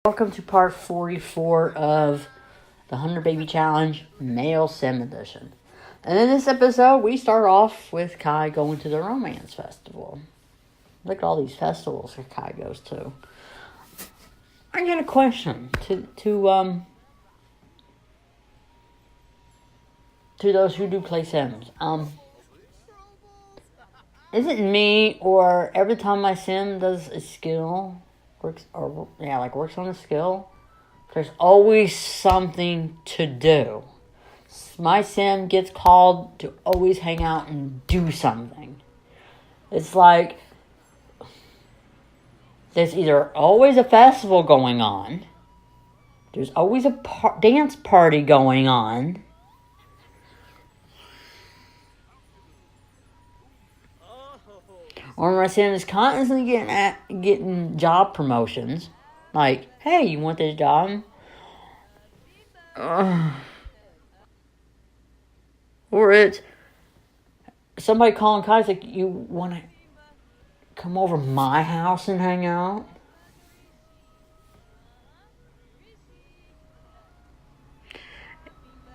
Welcome to part 44 of the 100 Baby Challenge Male Sim Edition. And in this episode, we start off with Kai going to the Romance Festival. Look at all these festivals that Kai goes to. I got a question to those who do play Sims. Is it me, or every time my Sim does a skill, works on a skill, there's always something to do. My Sim gets called to always hang out and do something. It's like there's either always a festival going on, there's always a dance party going on, or my Sim is constantly getting job promotions. Like, hey, you want this job? Or it's somebody calling Kai, like, you want to come over to my house and hang out?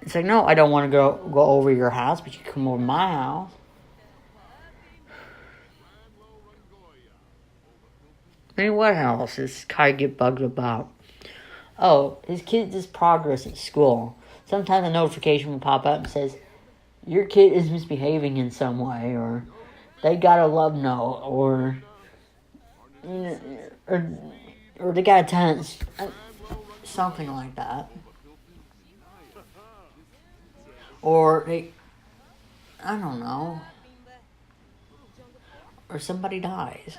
It's like, no, I don't want to go over your house, but you can come over to my house. I mean, what else does Kai get bugged about? Oh, his kid's progress at school. Sometimes a notification will pop up and says, your kid is misbehaving in some way, or they got a love note, or they got a tense, something like that. Or I don't know. Or somebody dies.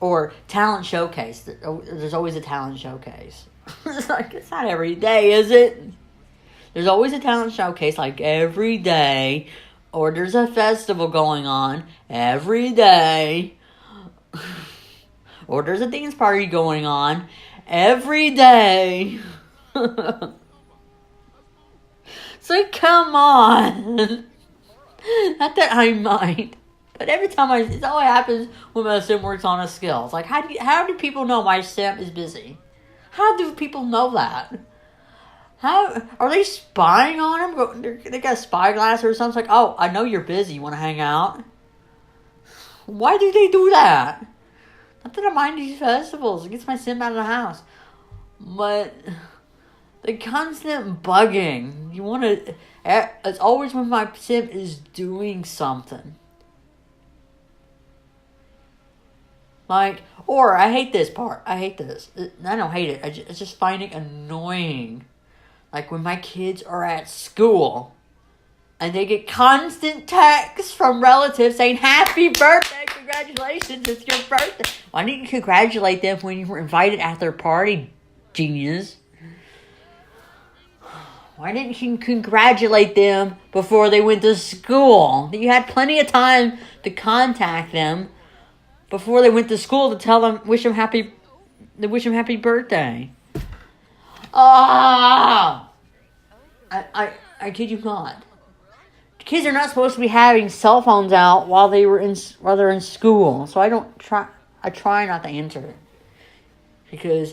Or talent showcase. There's always a talent showcase. It's like, it's not every day, is it? There's always a talent showcase, like every day. Or there's a festival going on every day. Or there's a dance party going on every day. So come on. Not that I mind. But every time it always happens when my Sim works on a skill. It's like, how do people know my Sim is busy? How do people know that? How are they spying on him? They got a spyglass or something. It's like, oh, I know you're busy. You want to hang out? Why do they do that? Not that I mind these festivals. It gets my Sim out of the house. But the constant bugging. You want to... It's always when my Sim is doing something. Like, or I hate this part. I hate this. I don't hate it. I just find it annoying. Like when my kids are at school and they get constant texts from relatives saying, happy birthday, congratulations, it's your birthday. Why didn't you congratulate them when you were invited at their party, genius? Why didn't you congratulate them before they went to school? You had plenty of time to contact them before they went to school to tell them, wish them happy birthday. I kid you not. Kids are not supposed to be having cell phones out while they're in school. So I try not to answer it. Because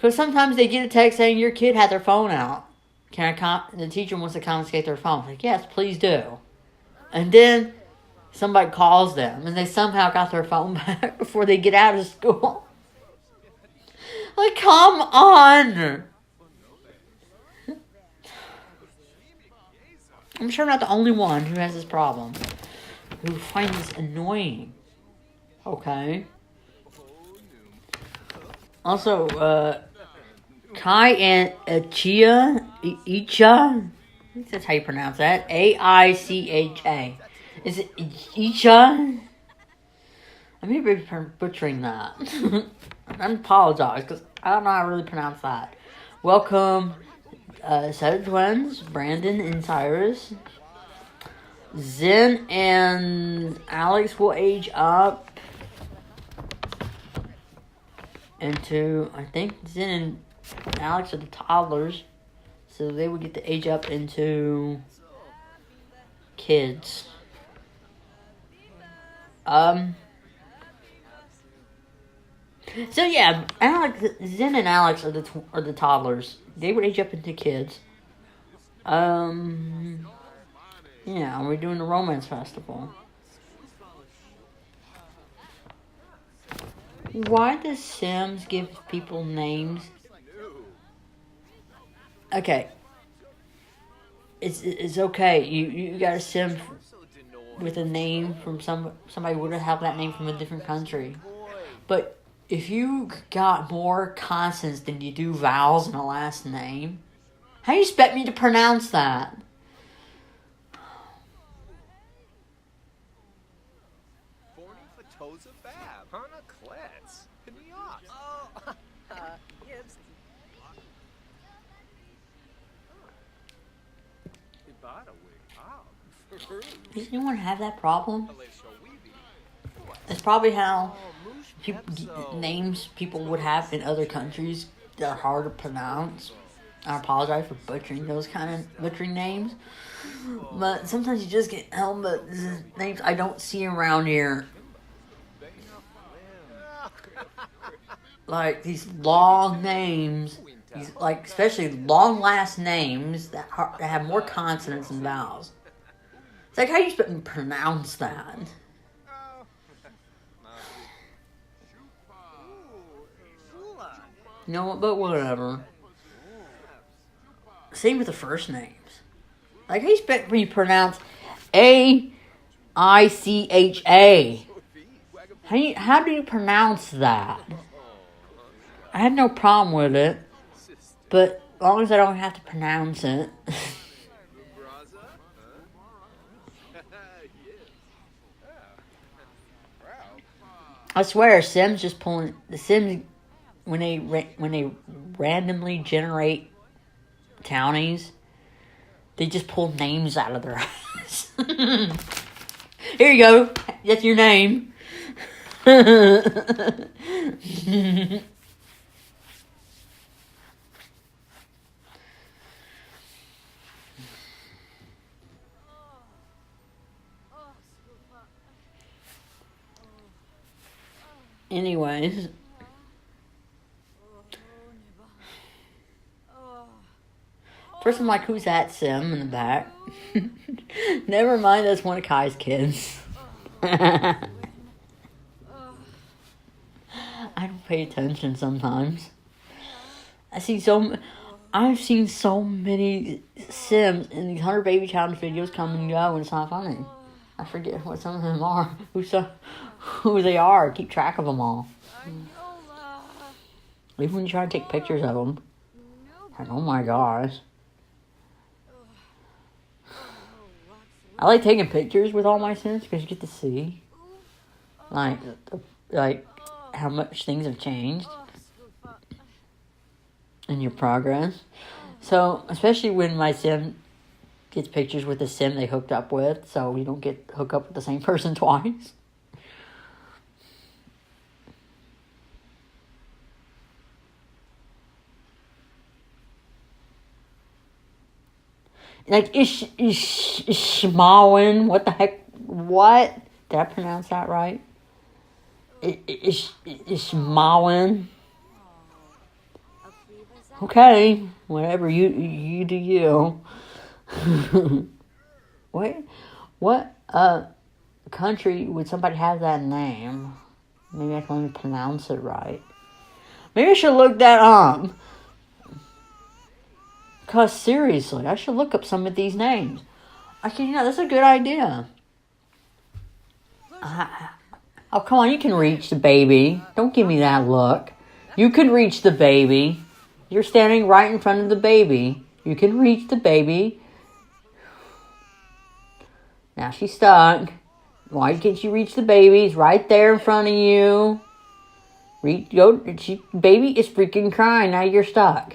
sometimes they get a text saying your kid had their phone out. The teacher wants to confiscate their phone. Like, yes, please do. And then somebody calls them and they somehow got their phone back before they get out of school. Like, come on. I'm sure I'm not the only one who has this problem. Who finds this annoying. Okay. Also, Kai and Aicha. That's how you pronounce that. Aicha. Is it Aicha? I may be butchering that. I apologize, because I don't know how to really pronounce that. Welcome, set of twins, Brandon and Cyrus. Zin and Alex will age up into, I think Zin and Alex are the toddlers, so they would get to age up into kids. So yeah, Alex, Zin and Alex are the toddlers. They would age up into kids. Yeah, we're doing a romance festival. Why does Sims give people names? Okay, it's okay. You got a Sim with a name from somebody would have that name from a different country. But if you got more consonants than you do vowels in a last name, how do you expect me to pronounce that? Does anyone have that problem? It's probably how names people would have in other countries that are hard to pronounce. I apologize for butchering those kind of butchering names. But sometimes you just get but names I don't see around here. Like these long names, especially long last names that have more consonants than vowels. It's like, how do you pronounce that? You know what, but whatever. Same with the first names. Like, how do you expect me to pronounce Aicha? How do you pronounce that? I have no problem with it, but as long as I don't have to pronounce it. I swear, Sims just pulling the Sims when they randomly generate townies, they just pull names out of their ass. Here you go. That's your name. Anyways. First, I'm like, who's that Sim in the back? Never mind, that's one of Kai's kids. I don't pay attention sometimes. I've seen so many Sims in these 100 Baby Challenge videos come and go, and it's not funny. I forget what some of them are, who they are. Keep track of them all. Even when you try to take pictures of them. Like, oh my gosh. I like taking pictures with all my Sims because you get to see, like how much things have changed in your progress. So, especially when my Sim gets pictures with the Sim they hooked up with, so you don't get hooked up with the same person twice. Like, Ishmaelin, what the heck? What? Did I pronounce that right? Ishmaelin. Okay, whatever, you do you. What country would somebody have that name? Maybe I can only pronounce it right. Maybe I should look that up. Because seriously, I should look up some of these names. Actually, that's a good idea. Oh, come on, you can reach the baby. Don't give me that look. You can reach the baby. You're standing right in front of the baby. You can reach the baby. Now she's stuck. Why can't you reach the baby? It's right there in front of you. Baby is freaking crying. Now you're stuck.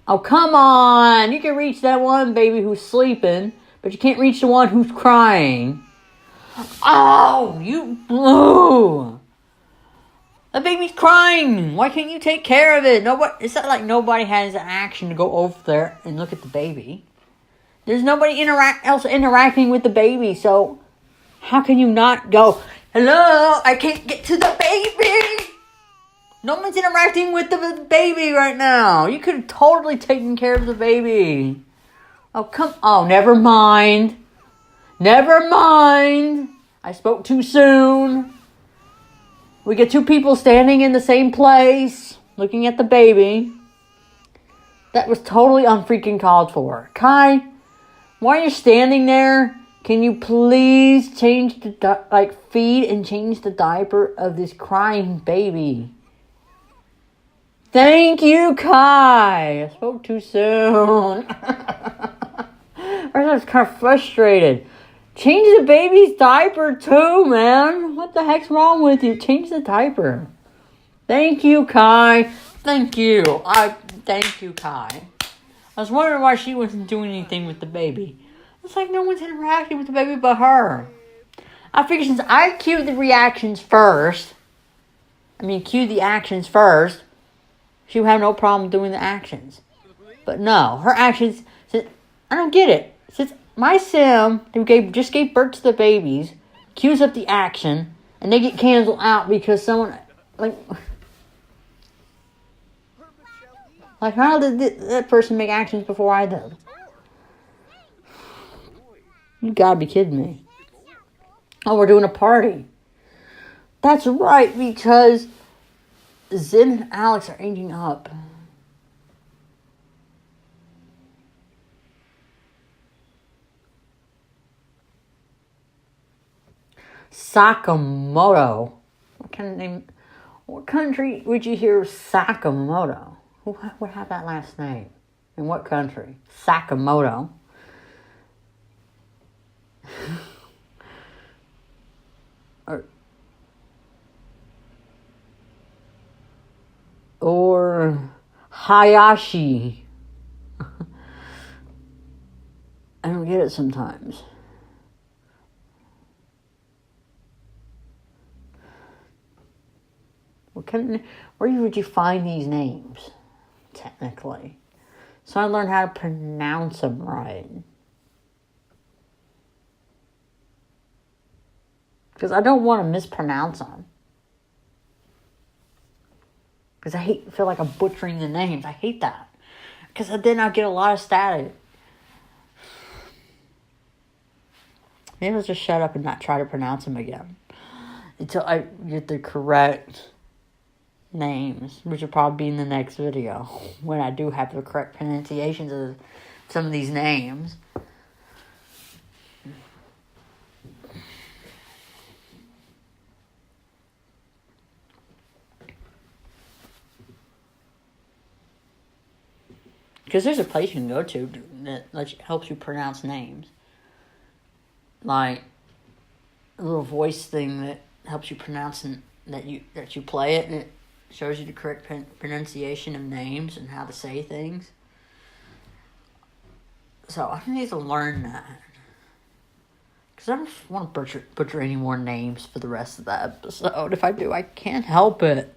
Oh, come on. You can reach that one baby who's sleeping, but you can't reach the one who's crying. Oh, you blew. The baby's crying. Why can't you take care of it? It's not like nobody has the action to go over there and look at the baby. There's nobody else interacting with the baby, so how can you not go, hello, I can't get to the baby? No one's interacting with the baby right now. You could have totally taken care of the baby. Oh, come on. Never mind. Never mind. I spoke too soon. We get two people standing in the same place, looking at the baby. That was totally unfreaking called for. Kai, while you're standing there, can you please change the, feed and change the diaper of this crying baby? Thank you, Kai. I spoke too soon. I was kind of frustrated. Change the baby's diaper too, man. What the heck's wrong with you? Change the diaper. Thank you, Kai. Thank you. Thank you, Kai. I was wondering why she wasn't doing anything with the baby. It's like no one's interacting with the baby but her. I figured since I cued the actions first, she would have no problem doing the actions. But no, her actions, I don't get it. Since my sim, who just gave birth to the babies, cues up the action, and they get canceled out because someone, how did that person make actions before I did? You gotta be kidding me. Oh, we're doing a party. That's right, because Zin and Alex are aging up. Sakamoto. What kind of name? What country would you hear Sakamoto? Who would have that last name? In what country? Sakamoto. or Hayashi. I don't get it sometimes. Where would you find these names, technically? So I learned how to pronounce them right. Because I don't want to mispronounce them. Because I feel like I'm butchering the names. I hate that. Because then I get a lot of static. Maybe I'll just shut up and not try to pronounce them again. Until I get the correct names, which will probably be in the next video. When I do have the correct pronunciations of some of these names. Because there's a place you can go to that helps you pronounce names. Like a little voice thing that helps you pronounce and that you play it, and it shows you the correct pronunciation of names and how to say things. So I need to learn that. Because I don't want to butcher any more names for the rest of the episode. If I do, I can't help it.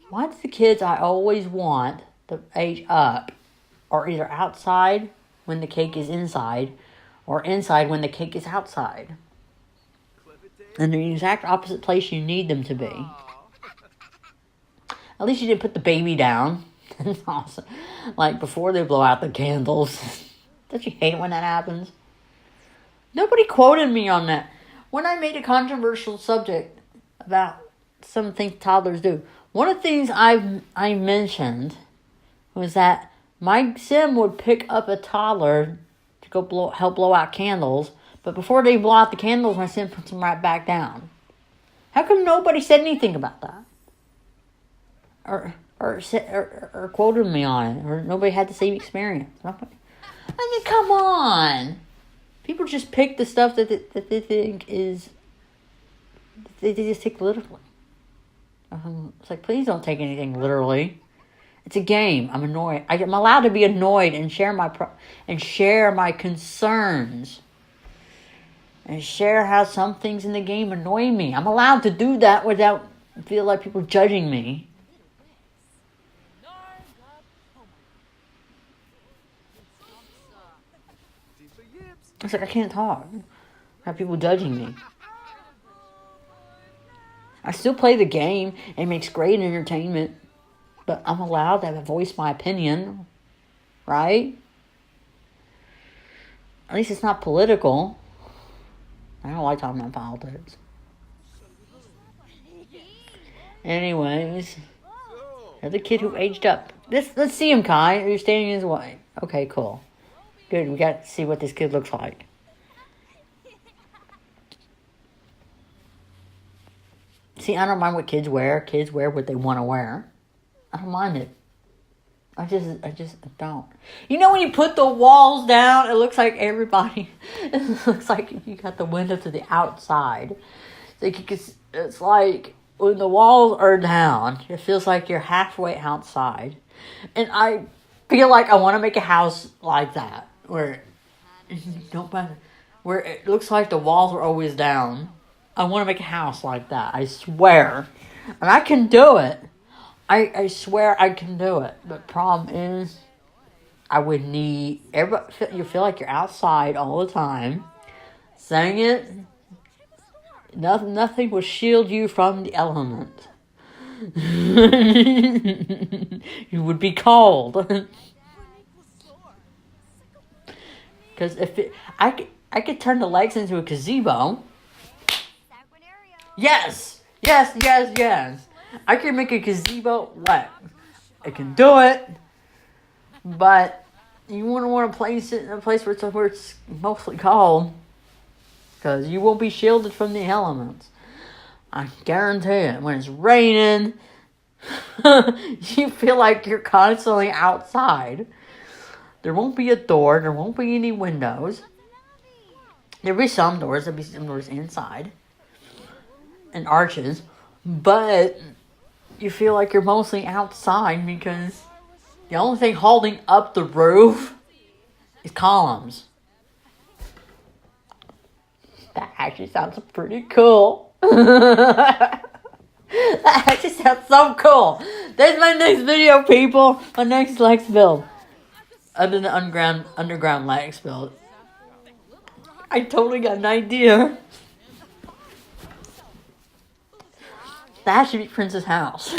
Why do the kids I always want to age up are either outside when the cake is inside or inside when the cake is outside? And they're the exact opposite place you need them to be. At least you didn't put the baby down. That's awesome. Like before they blow out the candles. Don't you hate it when that happens? Nobody quoted me on that. When I made a controversial subject about some things toddlers do, one of the things I mentioned was that my sim would pick up a toddler to go help blow out candles, but before they blow out the candles, my sim puts them right back down. How come nobody said anything about that? Or quoted me on it, or nobody had the same experience? I mean, come on. People just pick the stuff that they think is, they just take literally. It's like, please don't take anything literally. It's a game. I'm annoyed. I'm allowed to be annoyed and share my concerns. And share how some things in the game annoy me. I'm allowed to do that without feel like people judging me. It's like I can't talk. I have people judging me. I still play the game. It makes great entertainment. But I'm allowed to voice my opinion. Right? At least it's not political. I don't like talking about politics. Anyways. There's a kid who aged up. Let's see him, Kai. You're standing in his way. Okay, cool. Good. We got to see what this kid looks like. See, I don't mind what kids wear. Kids wear what they want to wear. I don't mind it. I just don't. You know when you put the walls down, it looks like everybody... It looks like you got the window to the outside. It's like when the walls are down, it feels like you're halfway outside. And I feel like I want to make a house like that. Where it looks like the walls are always down. I want to make a house like that. I swear. And I can do it. I swear I can do it. But problem is, I would need... You feel like you're outside all the time. Saying it. Nothing will shield you from the element. You would be cold. Because I could turn the legs into a gazebo. Yes. I can make a gazebo leg. I can do it. But you wouldn't want to place it in a place where it's mostly cold. Because you won't be shielded from the elements. I guarantee it. When it's raining, you feel like you're constantly outside. There won't be a door. There won't be any windows. There'll be some doors. There'll be some doors inside. And arches. But you feel like you're mostly outside because the only thing holding up the roof is columns. That actually sounds pretty cool. That actually sounds so cool. There's my next video, people. My next Lex build. Other than the underground Lex build. I totally got an idea. That should be Prince's house.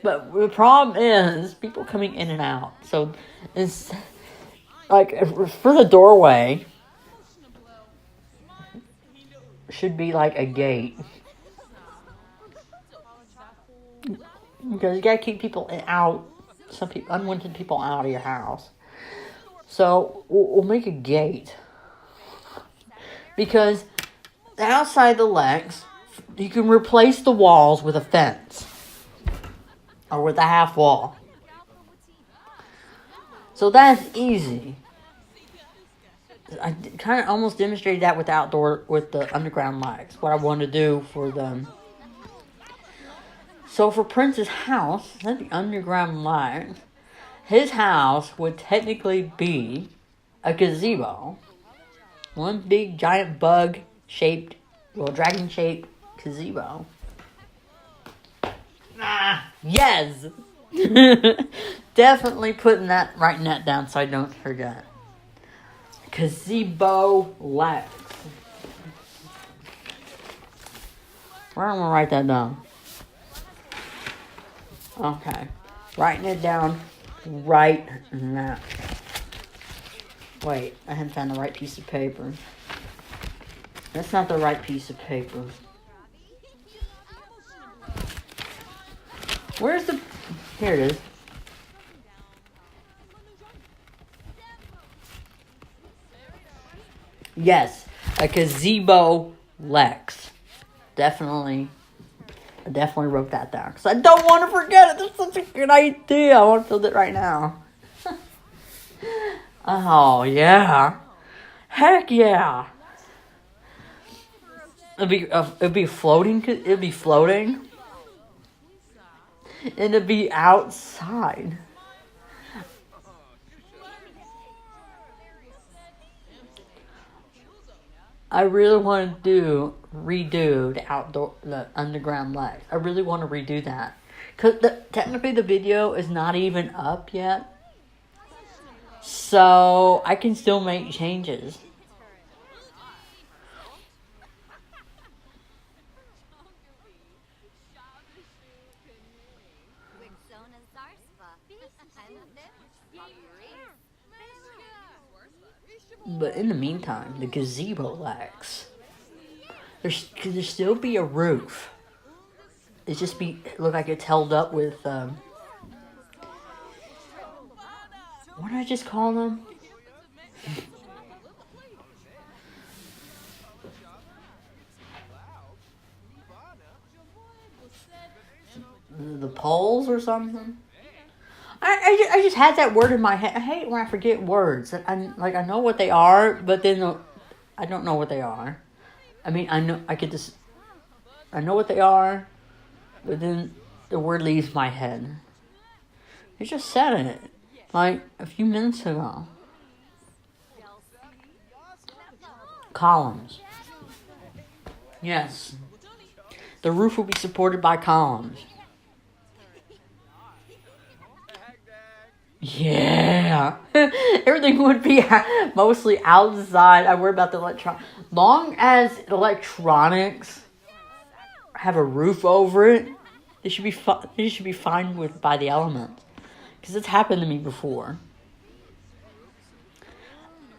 But the problem is people coming in and out. So it's like for the doorway should be like a gate. Because you gotta keep people out, unwanted people out of your house. So we'll make a gate. Because outside the Lex, you can replace the walls with a fence. Or with a half wall. So that's easy. I kind of almost demonstrated that with the underground Lex. What I want to do for them. So for Prince's house, that's the underground Lex. His house would technically be a gazebo. One big giant dragon-shaped gazebo. Yes! Definitely writing that down so I don't forget. Gazebo Lex. Where am I gonna write that down? Okay. Writing it down right now. Wait, I haven't found the right piece of paper. That's not the right piece of paper. Where's the... Here it is. Yes, a gazebo Lex. I definitely wrote that down. Because I don't want to forget it. That's such a good idea. I want to build it right now. Oh, yeah. Heck yeah. It'd be floating. It'd be floating. And it'd be outside. I really want to redo the underground Lex. I really want to redo that. Because technically the video is not even up yet. So I can still make changes. But in the meantime, the gazebo lacks. Could there still be a roof? It just look like it's held up with what did I just call them? The poles or something? I just had that word in my head. I hate when I forget words. I know what they are, but then I don't know what they are. I mean, I know what they are, but then the word leaves my head. I just said it like a few minutes ago. Columns. Yes. The roof will be supported by columns. Yeah. Everything would be mostly outside. I worry about the electronics. Long as electronics have a roof over it, they should be fine by the elements. Because it's happened to me before.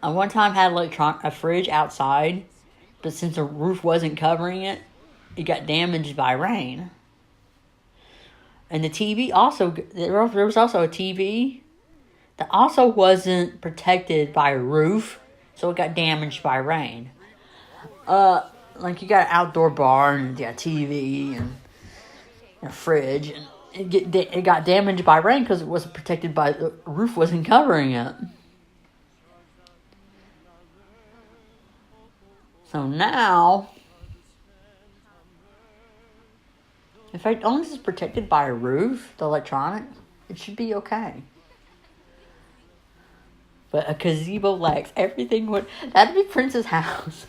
I one time had a fridge outside, but since the roof wasn't covering it, it got damaged by rain. And the TV also, there was also a TV that also wasn't protected by a roof, so it got damaged by rain. Like you got an outdoor bar and you got a TV and a fridge, and it got damaged by rain because it wasn't protected by the roof wasn't covering it. So now, if as long as it's protected by a roof, the electronics, it should be okay. But a gazebo lacks everything. That'd be Prince's house.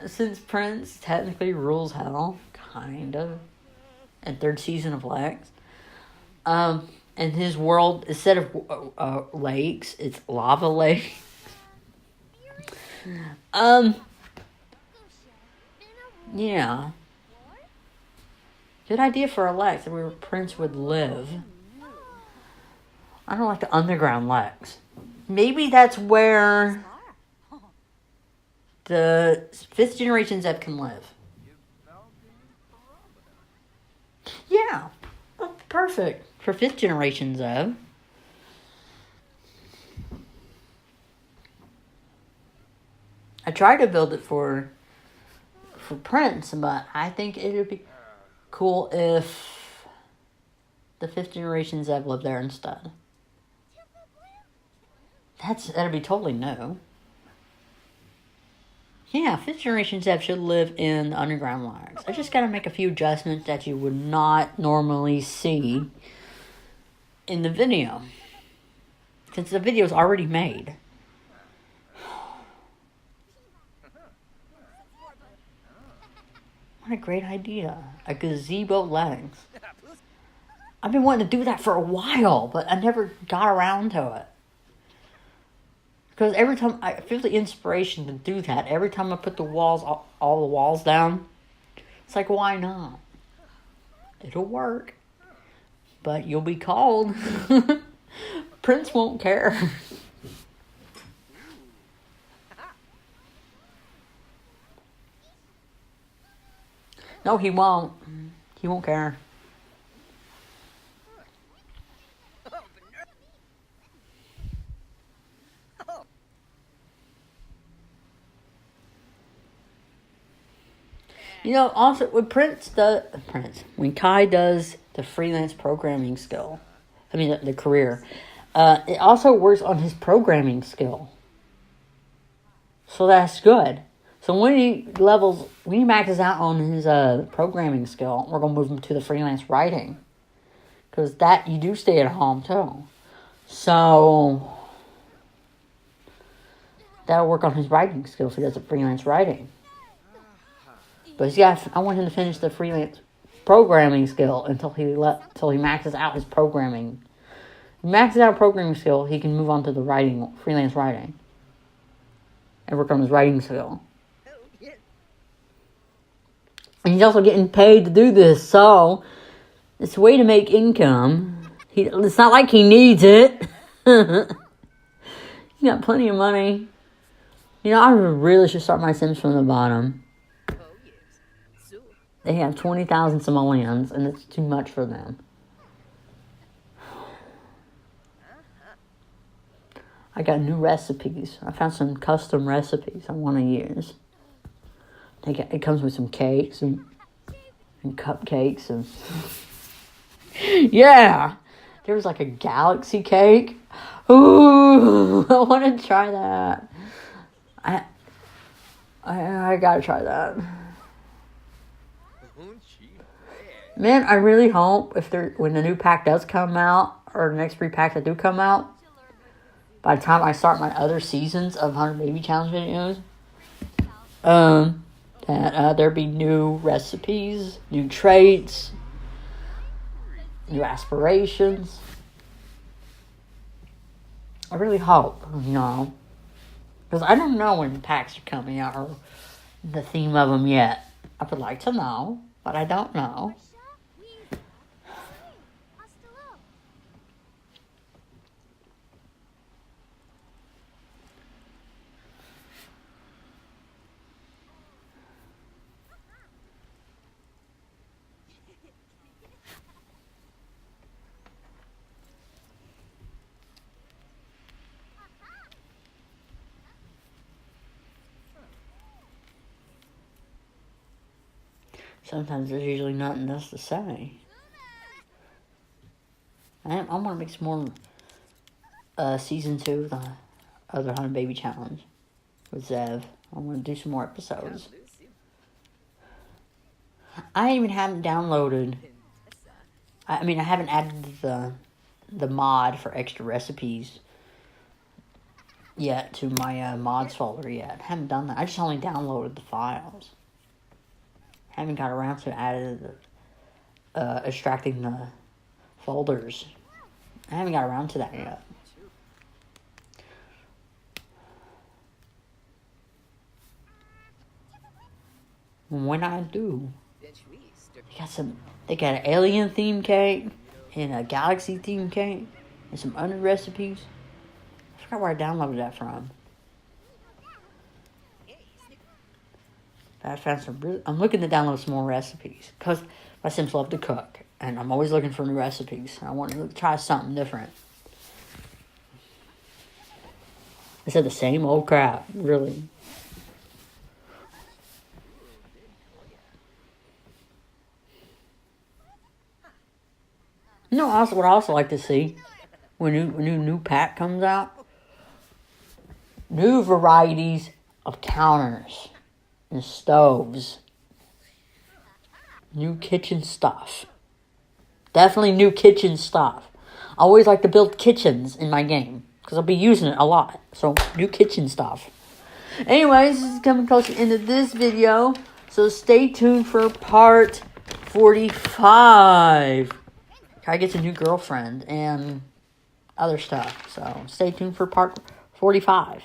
Since Prince technically rules hell, kind of, and third season of Lex, and his world, instead of lakes, it's lava lakes. Yeah. Good idea for a Lex where Prince would live. I don't like the underground Lex. Maybe that's where the 5th generation Zev can live. Yeah. Perfect for 5th generation Zev. I tried to build it for Prince, but I think it would be cool if the 5th generation Zev lived there instead. That'd be totally new. Yeah, 5th generation Zev should live in the underground lags. I just gotta make a few adjustments that you would not normally see in the video, since the video is already made. What a great idea. A gazebo legs. I've been wanting to do that for a while, but I never got around to it. Because every time I feel the inspiration to do that, every time I put the walls, all the walls down, it's like, why not? It'll work. But you'll be called. Prince won't care. No, he won't. He won't care. You know, also, when when Kai does the freelance programming skill, the career, it also works on his programming skill. So that's good. So when he maxes out on his programming skill, we're going to move him to the freelance writing. Because that, you do stay at home too. So that'll work on his writing skills. He does the freelance writing. But I want him to finish the freelance programming skill until he maxes out his programming. He maxes out programming skill, he can move on to the freelance writing. And work on his writing skill. And he's also getting paid to do this, so it's a way to make income. It's not like he needs it. got plenty of money. You know, I really should start my Sims from the bottom. They have 20,000 simoleons, and it's too much for them. I got new recipes. I found some custom recipes I want to use. It comes with some cakes and cupcakes and yeah. There was like a galaxy cake. Ooh, I want to try that. I gotta try that. Man, I really hope when the new pack does come out, or the next 3 packs that do come out, by the time I start my other seasons of 100 Baby Challenge videos, that there be new recipes, new traits, new aspirations. I really hope, because I don't know when the packs are coming out or the theme of them yet. I would like to know, but I don't know. Sometimes there's usually nothing else to say. I want to make some more season 2 of the other 100 Baby Challenge with Zev. I want to do some more episodes. I even haven't downloaded. I haven't added the mod for extra recipes yet to my mods folder yet. I haven't done that. I just only downloaded the files. Haven't got around to extracting the folders. I haven't got around to that yet. When I do, they got an alien themed cake and a galaxy themed cake and some other recipes. I forgot where I downloaded that from. I found I'm looking to download some more recipes because my Sims love to cook, and I'm always looking for new recipes. I want to try something different. I said the same old crap, really. You know, what I also like to see when new pack comes out, new varieties of counters and stoves, new kitchen stuff. Definitely new kitchen stuff. I always like to build kitchens in my game because I'll be using it a lot. So new kitchen stuff. Anyways, this is coming close to the end of this video, so stay tuned for part 45. I get a new girlfriend and other stuff. So stay tuned for part 45.